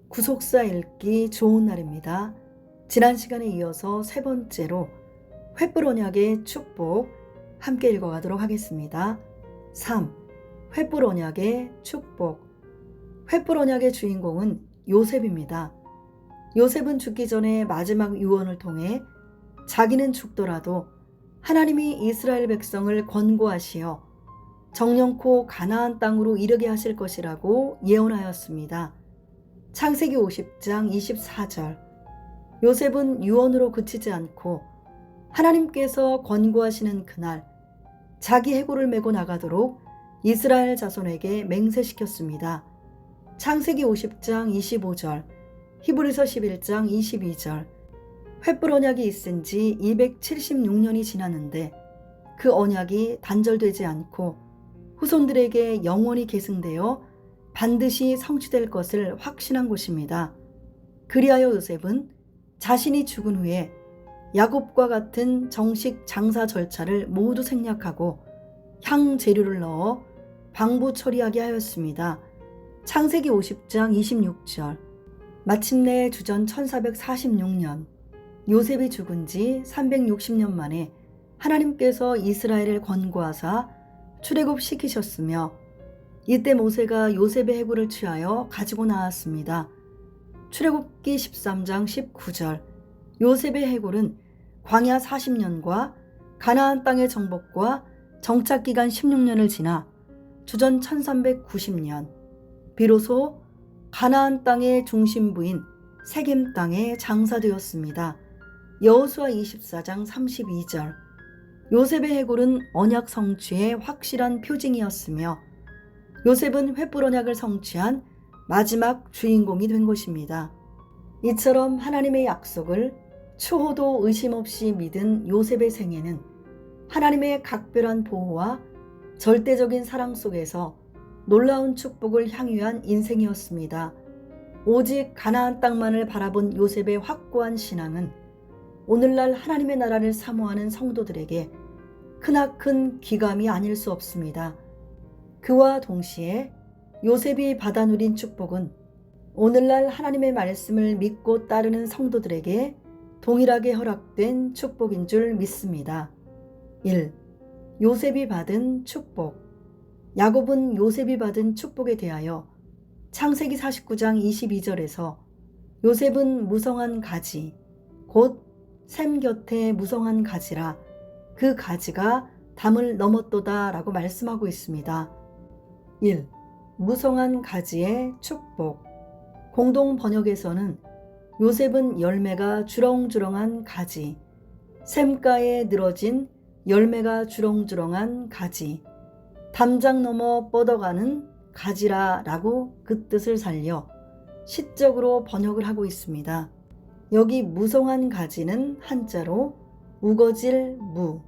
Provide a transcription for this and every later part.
구속사 읽기 좋은 날입니다. 지난 시간에 이어서 세 번째로 횃불 언약의 축복 함께 읽어가도록 하겠습니다. 3. 횃불 언약의 축복. 횃불 언약의 주인공은 요셉입니다. 요셉은 죽기 전에 마지막 유언을 통해 자기는 죽더라도 하나님이 이스라엘 백성을 권고하시어 정령코 가나안 땅으로 이르게 하실 것이라고 예언하였습니다. 창세기 50장 24절. 요셉은 유언으로 그치지 않고 하나님께서 권고하시는 그날 자기 해골을 메고 나가도록 이스라엘 자손에게 맹세시켰습니다. 창세기 50장 25절, 히브리서 11장 22절. 횃불 언약이 있은 지 276년이 지났는데 그 언약이 단절되지 않고 후손들에게 영원히 계승되어 반드시 성취될 것을 확신한 것입니다. 그리하여 요셉은 자신이 죽은 후에 야곱과 같은 정식 장사 절차를 모두 생략하고 향 재료를 넣어 방부 처리하게 하였습니다. 창세기 50장 26절. 마침내 주전 1446년 요셉이 죽은 지 360년 만에 하나님께서 이스라엘을 권고하사 출애굽시키셨으며 이때 모세가 요셉의 해골을 취하여 가지고 나왔습니다. 출애굽기 13장 19절. 요셉의 해골은 광야 40년과 가나안 땅의 정복과 정착기간 16년을 지나 주전 1390년 비로소 가나안 땅의 중심부인 세겜 땅에 장사되었습니다. 여호수아 24장 32절. 요셉의 해골은 언약 성취의 확실한 표징이었으며 요셉은 횃불 언약을 성취한 마지막 주인공이 된 것입니다. 이처럼 하나님의 약속을 추호도 의심 없이 믿은 요셉의 생애는 하나님의 각별한 보호와 절대적인 사랑 속에서 놀라운 축복을 향유한 인생이었습니다. 오직 가나안 땅만을 바라본 요셉의 확고한 신앙은 오늘날 하나님의 나라를 사모하는 성도들에게 크나큰 기감이 아닐 수 없습니다. 그와 동시에 요셉이 받아 누린 축복은 오늘날 하나님의 말씀을 믿고 따르는 성도들에게 동일하게 허락된 축복인 줄 믿습니다. 1. 요셉이 받은 축복. 야곱은 요셉이 받은 축복에 대하여 창세기 49장 22절에서 요셉은 무성한 가지, 곧 샘 곁에 무성한 가지라 그 가지가 담을 넘었도다 라고 말씀하고 있습니다. 1. 무성한 가지의 축복. 공동 번역에서는 요셉은 열매가 주렁주렁한 가지, 샘가에 늘어진 열매가 주렁주렁한 가지, 담장 넘어 뻗어가는 가지라 라고 그 뜻을 살려 시적으로 번역을 하고 있습니다. 여기 무성한 가지는 한자로 우거질 무,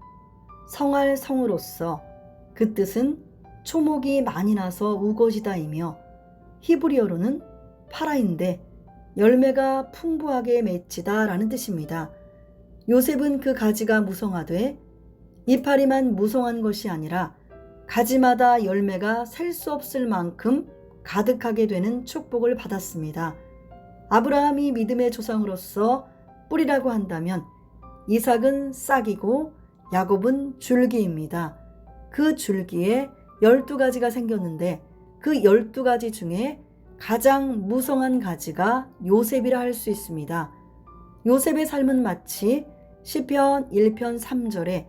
성할 성으로서 그 뜻은 초목이 많이 나서 우거지다이며 히브리어로는 파라인데 열매가 풍부하게 맺히다 라는 뜻입니다. 요셉은 그 가지가 무성하되 이파리만 무성한 것이 아니라 가지마다 열매가 셀 수 없을 만큼 가득하게 되는 축복을 받았습니다. 아브라함이 믿음의 조상으로서 뿌리라고 한다면 이삭은 싹이고 야곱은 줄기입니다. 그 줄기에 12가지가 생겼는데 그 12가지 중에 가장 무성한 가지가 요셉이라 할 수 있습니다. 요셉의 삶은 마치 시편 1편 3절에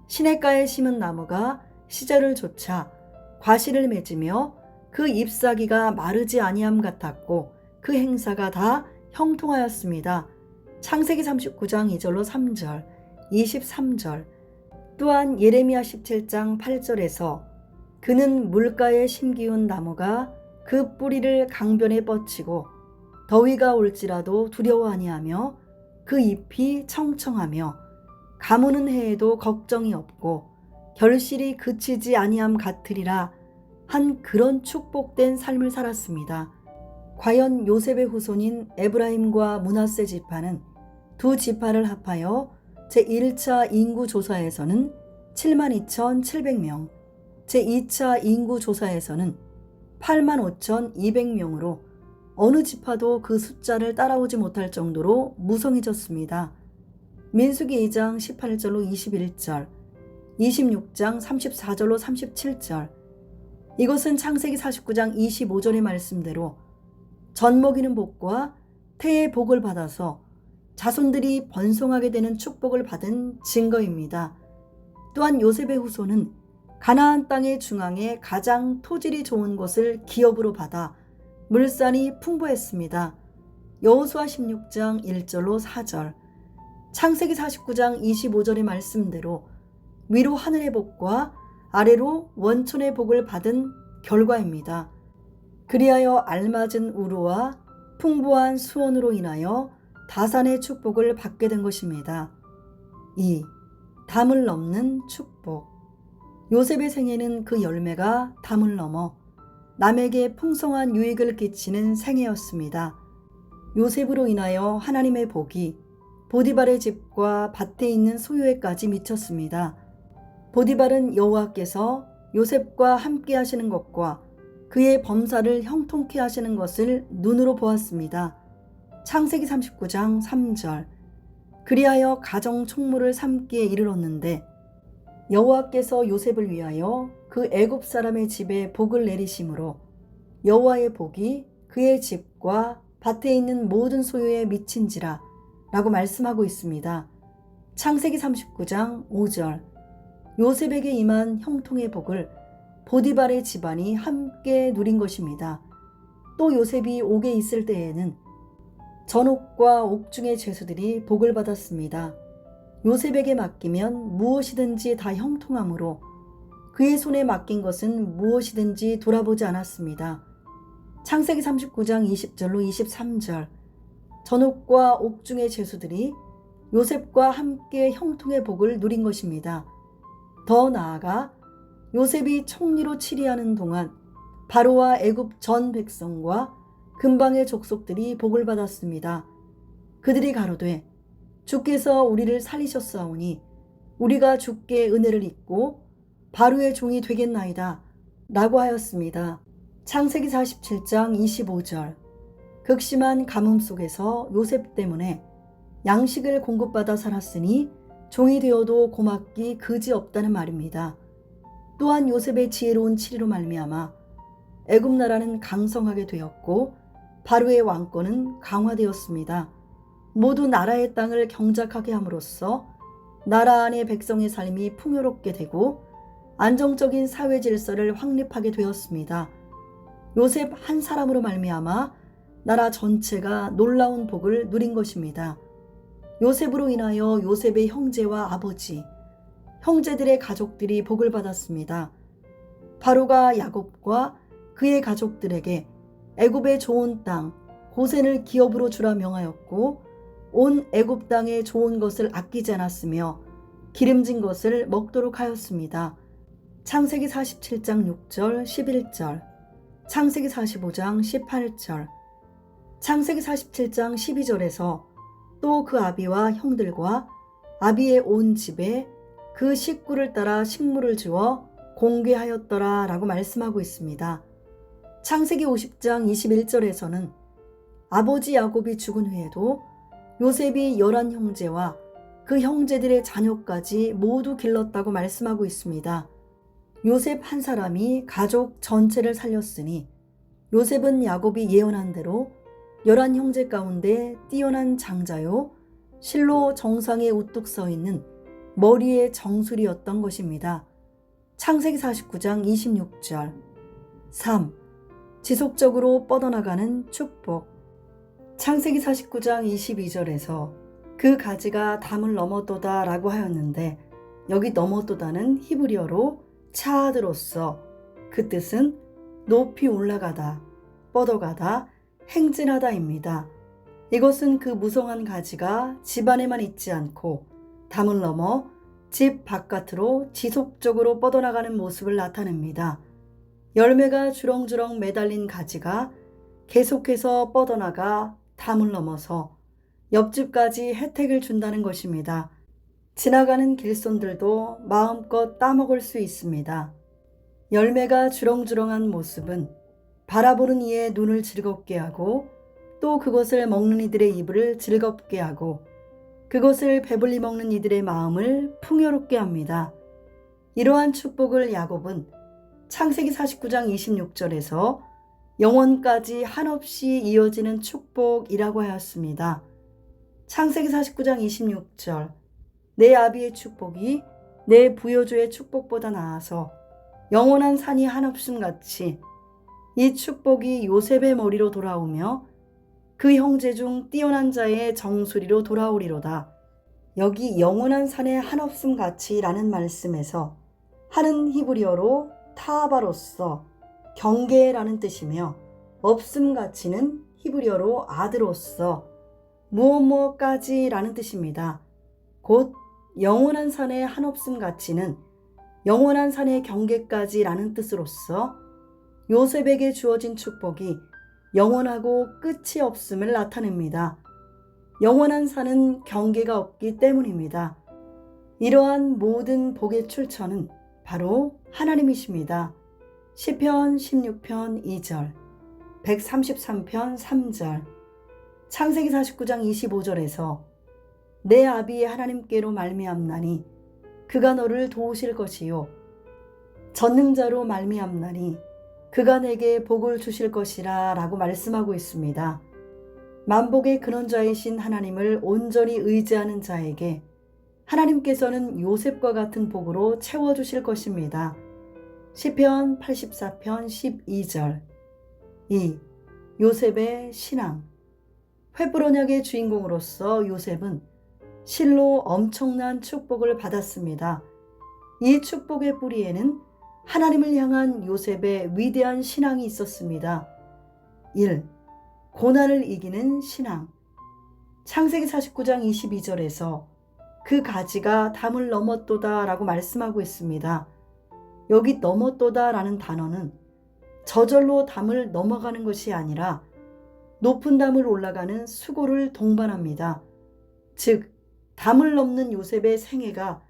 시냇가에 심은 나무가 시절을 좇아 과실을 맺으며 그 잎사귀가 마르지 아니함 같았고 그 행사가 다 형통하였습니다. 창세기 39장 2절로 3절, 23절. 또한 예레미야 17장 8절에서 그는 물가에 심기운 나무가 그 뿌리를 강변에 뻗치고 더위가 올지라도 두려워 아니하며 그 잎이 청청하며 가무는 해에도 걱정이 없고 결실이 그치지 아니함 같으리라 한 그런 축복된 삶을 살았습니다. 과연 요셉의 후손인 에브라임과 므낫세 지파는 두 지파를 합하여 제1차 인구조사에서는 72,700명, 제2차 인구조사에서는 85,200명으로 어느 지파도 그 숫자를 따라오지 못할 정도로 무성해졌습니다. 민수기 2장 18절로 21절, 26장 34절로 37절. 이것은 창세기 49장 25절의 말씀대로 젖 먹이는 복과 태의 복을 받아서 자손들이 번성하게 되는 축복을 받은 증거입니다. 또한 요셉의 후손은 가나안 땅의 중앙에 가장 토질이 좋은 곳을 기업으로 받아 물산이 풍부했습니다. 여호수아 16장 1절로 4절, 창세기 49장 25절의 말씀대로 위로 하늘의 복과 아래로 원촌의 복을 받은 결과입니다. 그리하여 알맞은 우루와 풍부한 수원으로 인하여 다산의 축복을 받게 된 것입니다. 2. 담을 넘는 축복. 요셉의 생애는 그 열매가 담을 넘어 남에게 풍성한 유익을 끼치는 생애였습니다. 요셉으로 인하여 하나님의 복이 보디발의 집과 밭에 있는 소유에까지 미쳤습니다. 보디발은 여호와께서 요셉과 함께 하시는 것과 그의 범사를 형통케 하시는 것을 눈으로 보았습니다. 창세기 39장 3절. 그리하여 가정 총무를 삼기에 이르렀는데 여호와께서 요셉을 위하여 그 애굽 사람의 집에 복을 내리심으로 여호와의 복이 그의 집과 밭에 있는 모든 소유에 미친지라 라고 말씀하고 있습니다. 창세기 39장 5절. 요셉에게 임한 형통의 복을 보디발의 집안이 함께 누린 것입니다. 또 요셉이 옥에 있을 때에는 전옥과 옥중의 죄수들이 복을 받았습니다. 요셉에게 맡기면 무엇이든지 다 형통하므로 그의 손에 맡긴 것은 무엇이든지 돌아보지 않았습니다. 창세기 39장 20절로 23절. 전옥과 옥중의 죄수들이 요셉과 함께 형통의 복을 누린 것입니다. 더 나아가 요셉이 총리로 치리하는 동안 바로와 애굽 전 백성과 근방의 족속들이 복을 받았습니다. 그들이 가로되 주께서 우리를 살리셨사오니 우리가 주께 은혜를 입고 바로의 종이 되겠나이다 라고 하였습니다. 창세기 47장 25절. 극심한 가뭄 속에서 요셉 때문에 양식을 공급받아 살았으니 종이 되어도 고맙기 그지없다는 말입니다. 또한 요셉의 지혜로운 치리로 말미암아 애굽 나라는 강성하게 되었고 바로의 왕권은 강화되었습니다. 모두 나라의 땅을 경작하게 함으로써 나라 안의 백성의 삶이 풍요롭게 되고 안정적인 사회 질서를 확립하게 되었습니다. 요셉 한 사람으로 말미암아 나라 전체가 놀라운 복을 누린 것입니다. 요셉으로 인하여 요셉의 형제와 아버지, 형제들의 가족들이 복을 받았습니다. 바로가 야곱과 그의 가족들에게 애굽의 좋은 땅, 고센을 기업으로 주라 명하였고 온 애굽 땅의 좋은 것을 아끼지 않았으며 기름진 것을 먹도록 하였습니다. 창세기 47장 6절 11절, 창세기 45장 18절, 창세기 47장 12절에서 또 그 아비와 형들과 아비의 온 집에 그 식구를 따라 식물을 주어 공개하였더라 라고 말씀하고 있습니다. 창세기 50장 21절에서는 아버지 야곱이 죽은 후에도 요셉이 11형제와 그 형제들의 자녀까지 모두 길렀다고 말씀하고 있습니다. 요셉 한 사람이 가족 전체를 살렸으니 요셉은 야곱이 예언한 대로 11형제 가운데 뛰어난 장자요 실로 정상에 우뚝 서 있는 머리의 정수리였던 것입니다. 창세기 49장 26절. 3. 지속적으로 뻗어나가는 축복. 창세기 49장 22절에서 그 가지가 담을 넘었도다 라고 하였는데 여기 넘었도다는 히브리어로 차드로서 그 뜻은 높이 올라가다, 뻗어가다, 행진하다입니다. 이것은 그 무성한 가지가 집 안에만 있지 않고 담을 넘어 집 바깥으로 지속적으로 뻗어나가는 모습을 나타냅니다. 열매가 주렁주렁 매달린 가지가 계속해서 뻗어나가 담을 넘어서 옆집까지 혜택을 준다는 것입니다. 지나가는 길손들도 마음껏 따먹을 수 있습니다. 열매가 주렁주렁한 모습은 바라보는 이의 눈을 즐겁게 하고 또 그것을 먹는 이들의 입을 즐겁게 하고 그것을 배불리 먹는 이들의 마음을 풍요롭게 합니다. 이러한 축복을 야곱은 창세기 49장 26절에서 영원까지 한없이 이어지는 축복이라고 하였습니다. 창세기 49장 26절 내 아비의 축복이 내 부여주의 축복보다 나아서 영원한 산이 한없음 같이 이 축복이 요셉의 머리로 돌아오며 그 형제 중 뛰어난 자의 정수리로 돌아오리로다. 여기 영원한 산의 한없음 같이라는 말씀에서 한은 히브리어로 타바로서 경계라는 뜻이며 없음 같이는 히브리어로 아드로서 무엇무엇까지라는 뜻입니다. 곧 영원한 산의 한없음 같이는 영원한 산의 경계까지라는 뜻으로서 요셉에게 주어진 축복이 영원하고 끝이 없음을 나타냅니다. 영원한 산은 경계가 없기 때문입니다. 이러한 모든 복의 출처는 바로 하나님이십니다. 시편 16편 2절, 133편 3절, 창세기 49장 25절에서 내 아비의 하나님께로 말미암나니 그가 너를 도우실 것이요 전능자로 말미암나니 그가 내게 복을 주실 것이라 라고 말씀하고 있습니다. 만복의 근원자이신 하나님을 온전히 의지하는 자에게 하나님께서는 요셉과 같은 복으로 채워주실 것입니다. 시편 84편 12절 2. 요셉의 신앙 횃불 언약의 주인공으로서 요셉은 실로 엄청난 축복을 받았습니다. 이 축복의 뿌리에는 하나님을 향한 요셉의 위대한 신앙이 있었습니다. 1. 고난을 이기는 신앙 창세기 49장 22절에서 그 가지가 담을 넘었도다 라고 말씀하고 있습니다. 여기 넘었도다 라는 단어는 저절로 담을 넘어가는 것이 아니라 높은 담을 올라가는 수고를 동반합니다. 즉 담을 넘는 요셉의 생애가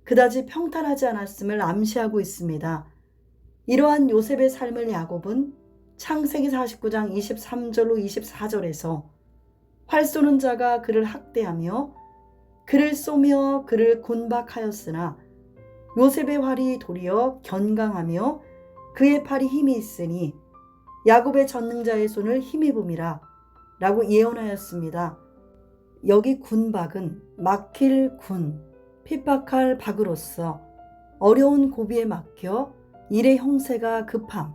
그다지 평탄하지 않았음을 암시하고 있습니다. 이러한 요셉의 삶을 야곱은 창세기 49장 23절로 24절에서 활 쏘는 자가 그를 학대하며 그를 쏘며 그를 곤박하였으나 요셉의 활이 도리어 견강하며 그의 팔이 힘이 있으니 야곱의 전능자의 손을 힘입음이라 라고 예언하였습니다. 여기 군박은 막힐 군, 핍박할 박으로서 어려운 고비에 막혀 일의 형세가 급함,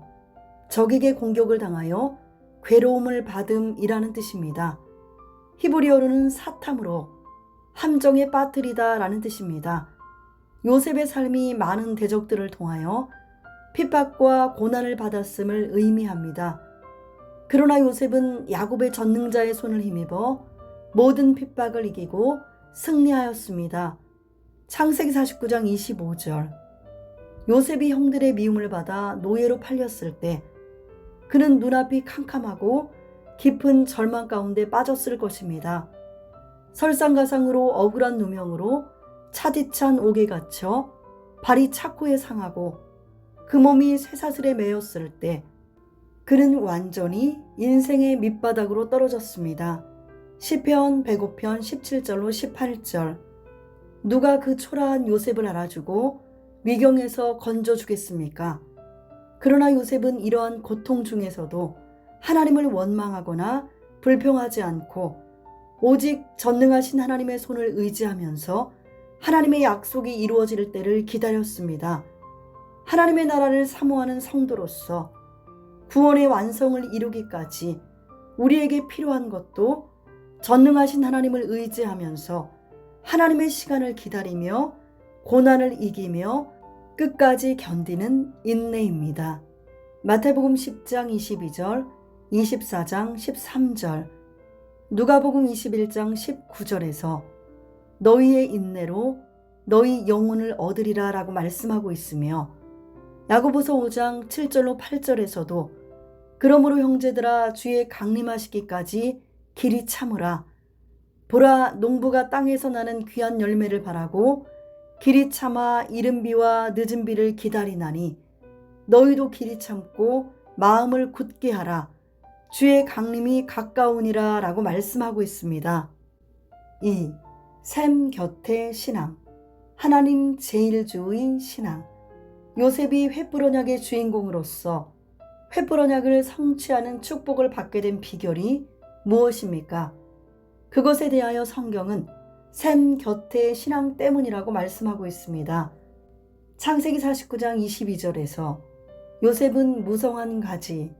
적에게 공격을 당하여 괴로움을 받음이라는 뜻입니다. 히브리어로는 사탐으로 함정에 빠뜨리다 라는 뜻입니다. 요셉의 삶이 많은 대적들을 통하여 핍박과 고난을 받았음을 의미합니다. 그러나 요셉은 야곱의 전능자의 손을 힘입어 모든 핍박을 이기고 승리하였습니다. 창세기 49장 25절 요셉이 형들의 미움을 받아 노예로 팔렸을 때 그는 눈앞이 캄캄하고 깊은 절망 가운데 빠졌을 것입니다. 설상가상으로 억울한 누명으로 차디찬 옥에 갇혀 발이 차코에 상하고 그 몸이 쇠사슬에 매였을 때 그는 완전히 인생의 밑바닥으로 떨어졌습니다. 시편 105편 17절로 18절 누가 그 초라한 요셉을 알아주고 위경에서 건져주겠습니까? 그러나 요셉은 이러한 고통 중에서도 하나님을 원망하거나 불평하지 않고 오직 전능하신 하나님의 손을 의지하면서 하나님의 약속이 이루어질 때를 기다렸습니다. 하나님의 나라를 사모하는 성도로서 구원의 완성을 이루기까지 우리에게 필요한 것도 전능하신 하나님을 의지하면서 하나님의 시간을 기다리며 고난을 이기며 끝까지 견디는 인내입니다. 마태복음 10장 22절, 24장 13절, 누가복음 21장 19절에서 너희의 인내로 너희 영혼을 얻으리라 라고 말씀하고 있으며 야고보서 5장 7절로 8절에서도 그러므로 형제들아 주의 강림하시기까지 길이 참으라. 보라 농부가 땅에서 나는 귀한 열매를 바라고 길이 참아 이른 비와 늦은 비를 기다리나니 너희도 길이 참고 마음을 굳게 하라. 주의 강림이 가까우니라 라고 말씀하고 있습니다. 2. 샘 곁의 신앙. 하나님 제1주의 신앙. 요셉이 횃불 언약의 주인공으로서 횃불 언약을 성취하는 축복을 받게 된 비결이 무엇입니까? 그것에 대하여 성경은 샘 곁의 신앙 때문이라고 말씀하고 있습니다. 창세기 49장 22절에서 요셉은 무성한 가지,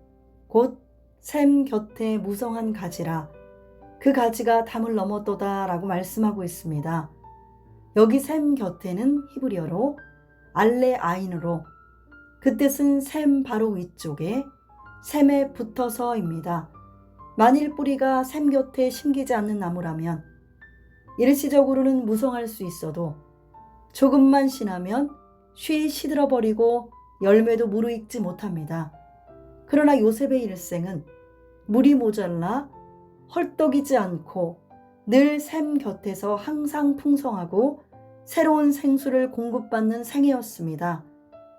곧 샘 곁에 무성한 가지라, 그 가지가 담을 넘었도다 라고 말씀하고 있습니다. 여기 샘 곁에는 히브리어로 알레 아인으로, 그 뜻은 샘 바로 위쪽에 샘에 붙어서입니다. 만일 뿌리가 샘 곁에 심기지 않는 나무라면 일시적으로는 무성할 수 있어도 조금만 지나면 쉬이 시들어버리고 열매도 무르익지 못합니다. 그러나 요셉의 일생은 물이 모자라 헐떡이지 않고 늘 샘 곁에서 항상 풍성하고 새로운 생수를 공급받는 생애였습니다.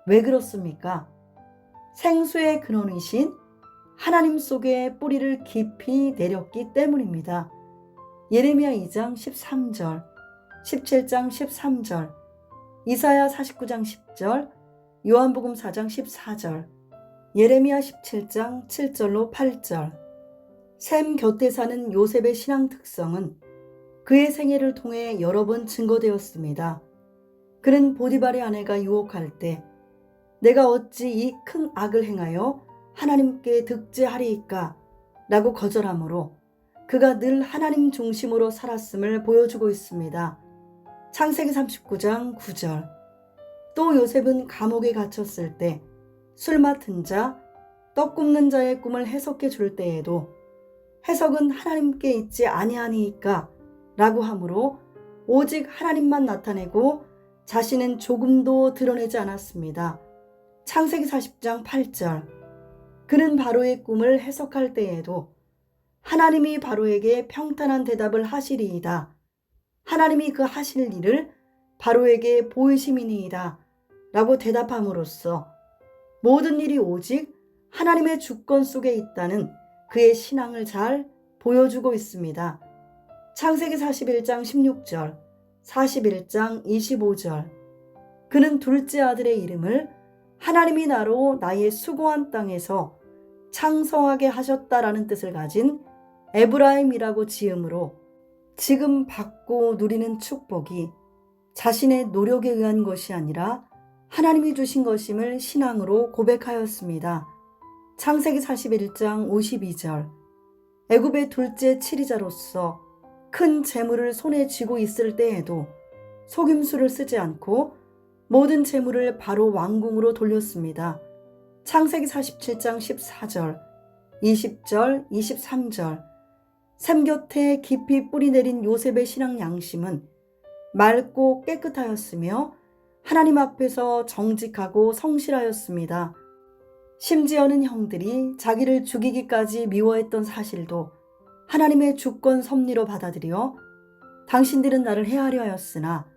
왜 그렇습니까? 생수의 근원이신 하나님 속에 뿌리를 깊이 내렸기 때문입니다. 예레미야 2장 13절, 17장 13절, 이사야 49장 10절, 요한복음 4장 14절, 예레미야 17장 7절로 8절. 샘 곁에 사는 요셉의 신앙 특성은 그의 생애를 통해 여러 번 증거되었습니다. 그는 보디발의 아내가 유혹할 때 내가 어찌 이 큰 악을 행하여 하나님께 득죄하리이까 라고 거절하므로 그가 늘 하나님 중심으로 살았음을 보여주고 있습니다. 창세기 39장 9절. 또 요셉은 감옥에 갇혔을 때 술 맡은 자, 떡 굽는 자의 꿈을 해석해 줄 때에도 해석은 하나님께 있지 아니하니까 라고 하므로 오직 하나님만 나타내고 자신은 조금도 드러내지 않았습니다. 창세기 40장 8절. 그는 바로의 꿈을 해석할 때에도 하나님이 바로에게 평탄한 대답을 하시리이다. 하나님이 그 하실 일을 바로에게 보이심이니이다 라고 대답함으로써 모든 일이 오직 하나님의 주권 속에 있다는 그의 신앙을 잘 보여주고 있습니다. 창세기 41장 16절, 41장 25절. 그는 둘째 아들의 이름을 하나님이 나로 나의 수고한 땅에서 창성하게 하셨다라는 뜻을 가진 에브라임이라고 지음으로 지금 받고 누리는 축복이 자신의 노력에 의한 것이 아니라 하나님이 주신 것임을 신앙으로 고백하였습니다. 창세기 41장 52절. 애굽의 둘째 치리자로서 큰 재물을 손에 쥐고 있을 때에도 속임수를 쓰지 않고 모든 재물을 바로 왕궁으로 돌렸습니다. 창세기 47장 14절, 20절, 23절. 샘 곁에 깊이 뿌리 내린 요셉의 신앙 양심은 맑고 깨끗하였으며 하나님 앞에서 정직하고 성실하였습니다. 심지어는 형들이 자기를 죽이기까지 미워했던 사실도 하나님의 주권 섭리로 받아들여 당신들은 나를 해하려 하였으나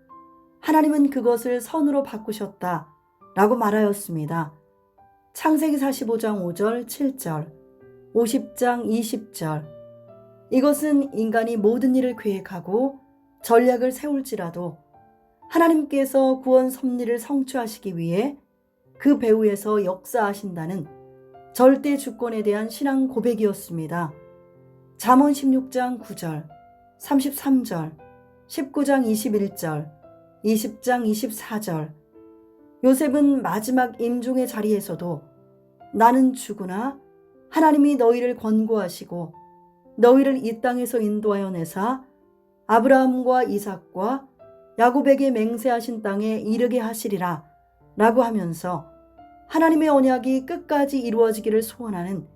하나님은 그것을 선으로 바꾸셨다 라고 말하였습니다. 창세기 45장 5절 7절, 50장 20절. 이것은 인간이 모든 일을 계획하고 전략을 세울지라도 하나님께서 구원 섭리를 성취하시기 위해 그 배후에서 역사하신다는 절대 주권에 대한 신앙 고백이었습니다. 잠언 16장 9절, 33절, 19장 21절, 20장 24절. 요셉은 마지막 임종의 자리에서도 나는 죽으나 하나님이 너희를 권고하시고 너희를 이 땅에서 인도하여 내사 아브라함과 이삭과 야곱에게 맹세하신 땅에 이르게 하시리라 라고 하면서 하나님의 언약이 끝까지 이루어지기를 소원하는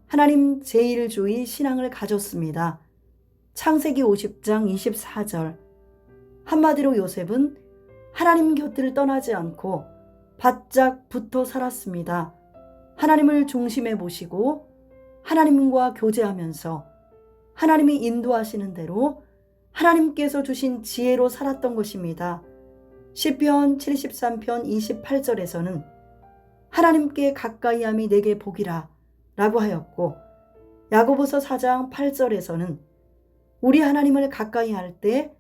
하나님 제1주의 신앙을 가졌습니다. 창세기 50장 24절. 한마디로 요셉은 하나님 곁을 떠나지 않고 바짝 붙어 살았습니다. 하나님을 중심에 모시고 하나님과 교제하면서 하나님이 인도하시는 대로 하나님께서 주신 지혜로 살았던 것입니다. 시편 73편 28절에서는 하나님께 가까이함이 내게 복이라 라고 하였고, 야고보서 4장 8절에서는 우리 하나님을 가까이 할 때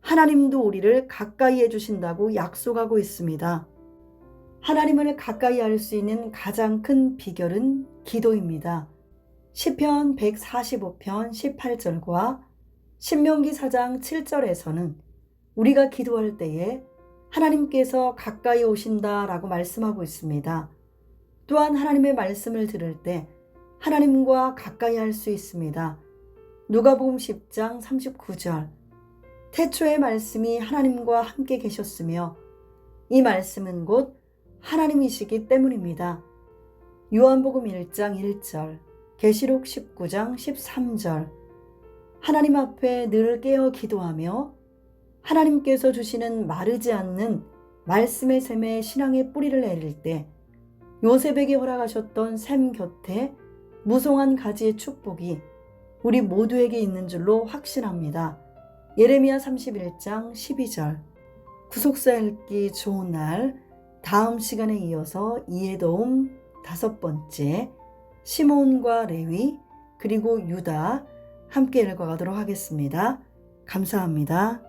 하나님도 우리를 가까이 해주신다고 약속하고 있습니다. 하나님을 가까이 할 수 있는 가장 큰 비결은 기도입니다. 시편 145편 18절과 신명기 4장 7절에서는 우리가 기도할 때에 하나님께서 가까이 오신다라고 말씀하고 있습니다. 또한 하나님의 말씀을 들을 때 하나님과 가까이 할 수 있습니다. 누가복음 10장 39절 태초의 말씀이 하나님과 함께 계셨으며 이 말씀은 곧 하나님이시기 때문입니다. 요한복음 1장 1절 계시록 19장 13절 하나님 앞에 늘 깨어 기도하며 하나님께서 주시는 마르지 않는 말씀의 샘에 신앙의 뿌리를 내릴 때 요셉에게 허락하셨던 샘 곁에 무성한 가지의 축복이 우리 모두에게 있는 줄로 확신합니다. 예레미야 31장 12절 구속사 읽기 좋은 날 다음 시간에 이어서 이에돔 5번째 시몬과 레위 그리고 유다 함께 읽어가도록 하겠습니다. 감사합니다.